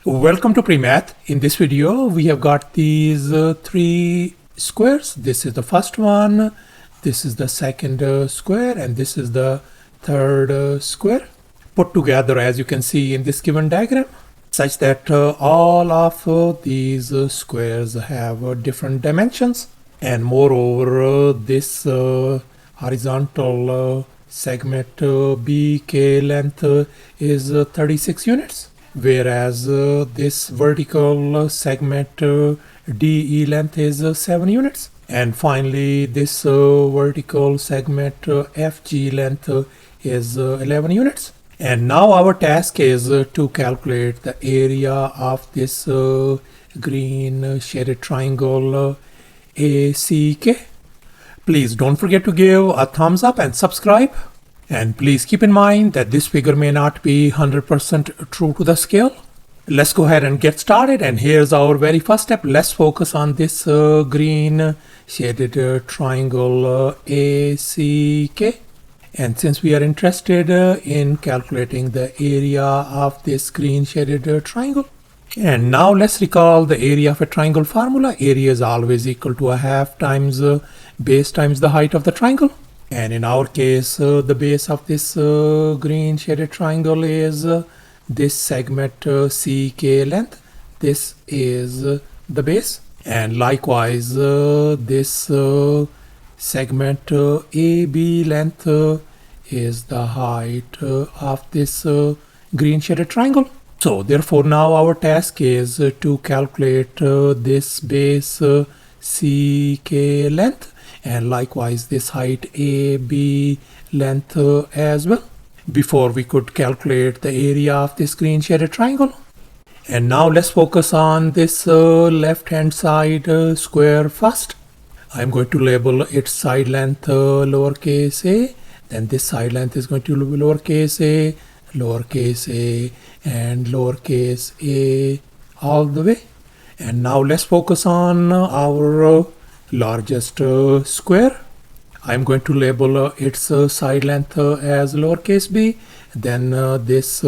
Welcome to PreMath. In this video, we have got these three squares. This is the first one, this is the second square, and this is the third square. Put together, as you can see in this given diagram, such that all of these squares have different dimensions. And moreover, this horizontal segment BK length is 36 units. Whereas this vertical segment DE length is 7 units. And finally, this vertical segment FG length is 11 units. And now our task is to calculate the area of this green shaded triangle ACK. Please don't forget to give a thumbs up and subscribe. And please keep in mind that this figure may not be 100% true to the scale. Let's go ahead and get started. And here's our very first step. Let's focus on this green shaded triangle ACK. And since we are interested in calculating the area of this green shaded triangle. And now let's recall the area of a triangle formula. Area is always equal to a half times base times the height of the triangle. And in our case, the base of this green shaded triangle is this segment CK length. This is the base. And likewise, this segment AB length is the height of this green shaded triangle. So therefore, now our task is to calculate this base CK length. And likewise this height AB length as well, before we could calculate the area of this green shaded triangle. And now let's focus on this left hand side square first. I'm going to label its side length lowercase a, then this side length is going to be lowercase a, and lowercase a all the way. And now let's focus on our largest square. I'm going to label its side length as lowercase b. Then this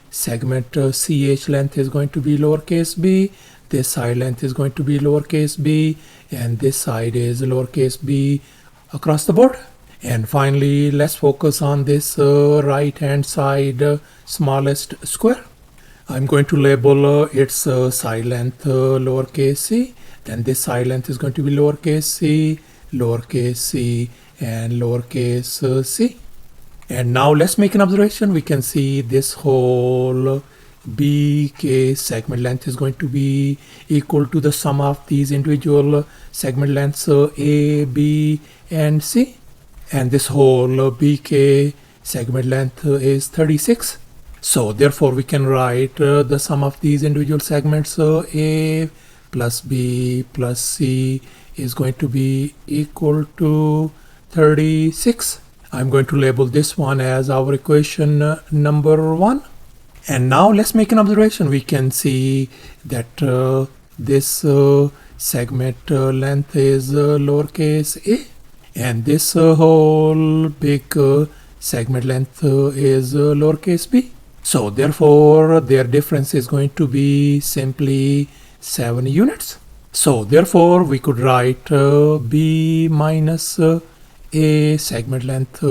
segment CH length is going to be lowercase b. This side length is going to be lowercase b. And this side is lowercase b across the board. And finally, let's focus on this right hand side smallest square. I'm going to label its side length lowercase c. Then this side length is going to be lowercase c, and lowercase c. And now let's make an observation. We can see this whole BK segment length is going to be equal to the sum of these individual segment lengths A, B, and C. And this whole BK segment length is 36. So therefore we can write the sum of these individual segments A plus B plus C is going to be equal to 36. I'm going to label this one as our equation number 1. And now let's make an observation. We can see that this segment length is lowercase a, and this whole big segment length is lowercase b. So therefore their difference is going to be simply 7 units. So therefore we could write b minus a segment length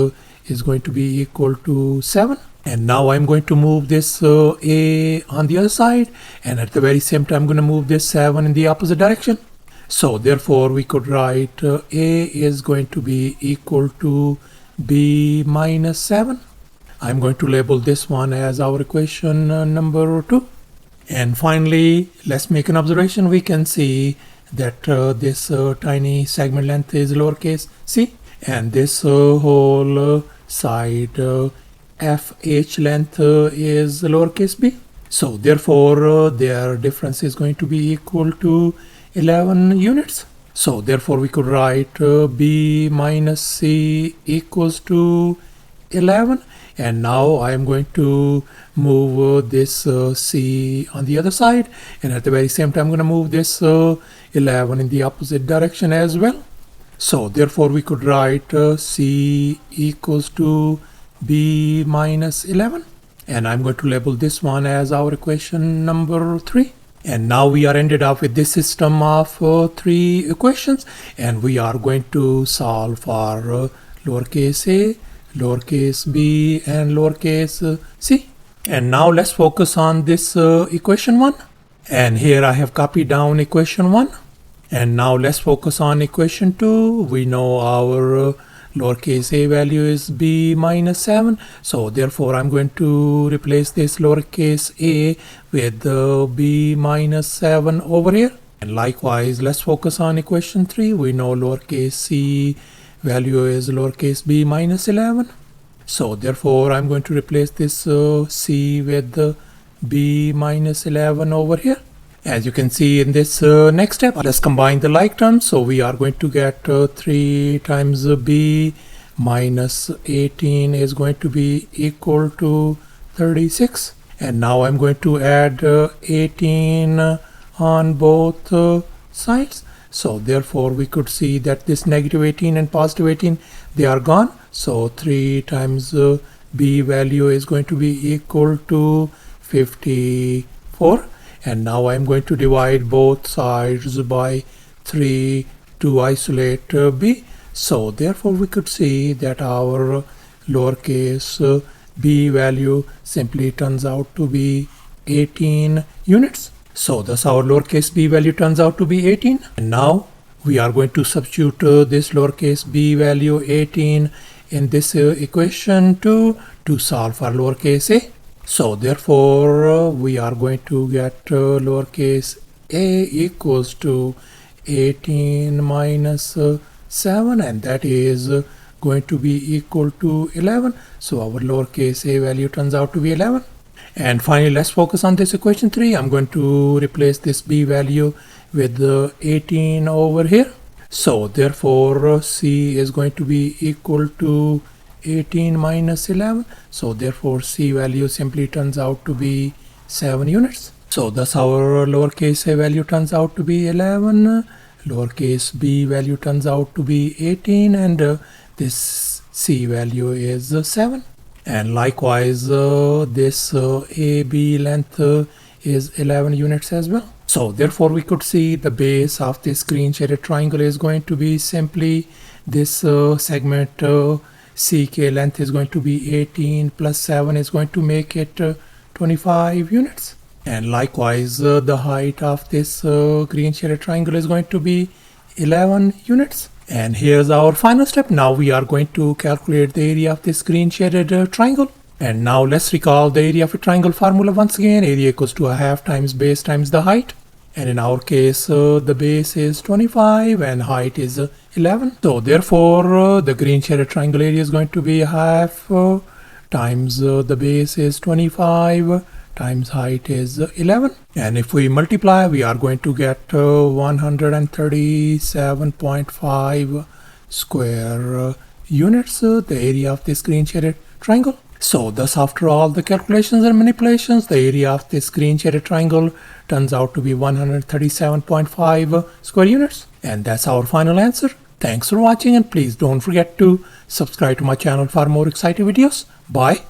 is going to be equal to 7. And now I'm going to move this a on the other side, and at the very same time I'm going to move this 7 in the opposite direction. So therefore we could write a is going to be equal to b minus 7. I'm going to label this one as our equation number 2. And finally, let's make an observation. We can see that this tiny segment length is lowercase c, and this whole side FH length is lowercase b. So therefore their difference is going to be equal to 11 units. So therefore we could write b minus c equals to 11. And now I am going to move this c on the other side, and at the very same time I'm going to move this 11 in the opposite direction as well. So therefore we could write c equals to b minus 11. and I'm going to label this one as our equation number 3. And now we are ended up with this system of 3 equations, and we are going to solve for lowercase a, lowercase b, and lowercase c. And now let's focus on this equation 1. And here I have copied down equation 1. And now let's focus on equation 2. We know our lowercase a value is b minus 7. So therefore I'm going to replace this lowercase a with b minus 7 over here. And likewise, let's focus on equation 3. We know lowercase c value is lowercase b minus 11. So therefore I'm going to replace this c with b minus 11 over here. As you can see in this next step, let's combine the like terms. So we are going to get 3 times b minus 18 is going to be equal to 36. And now I'm going to add 18 on both sides. So therefore we could see that this negative 18 and positive 18, they are gone. So 3 times b value is going to be equal to 54. And now I'm going to divide both sides by 3 to isolate b. So therefore we could see that our lowercase b value simply turns out to be 18 units. So thus our lowercase b value turns out to be 18. And now we are going to substitute this lowercase b value 18 in this equation 2 to solve for lowercase a. So therefore we are going to get lowercase a equals to 18 minus 7, and that is going to be equal to 11. So our lowercase a value turns out to be 11. And finally, let's focus on this equation 3. I'm going to replace this b value with 18 over here. So therefore c is going to be equal to 18 minus 11. So therefore c value simply turns out to be 7 units. So thus our lowercase a value turns out to be 11, lowercase b value turns out to be 18, and this c value is 7. And likewise this AB length is 11 units as well. So therefore we could see the base of this green shaded triangle is going to be simply this segment CK length is going to be 18 plus 7 is going to make it 25 units. And likewise the height of this green shaded triangle is going to be 11 units. And here's our final step. Now we are going to calculate the area of this green shaded triangle. And now let's recall the area of a triangle formula once again. Area equals to a half times base times the height. And in our case, the base is 25 and height is 11. So therefore, the green shaded triangle area is going to be half times the base is 25 times height is 11. And if we multiply, we are going to get 137.5 square units, the area of this green shaded triangle. So thus after all the calculations and manipulations, the area of this green shaded triangle turns out to be 137.5 square units. And that's our final answer. Thanks for watching, and please don't forget to subscribe to my channel for more exciting videos. Bye.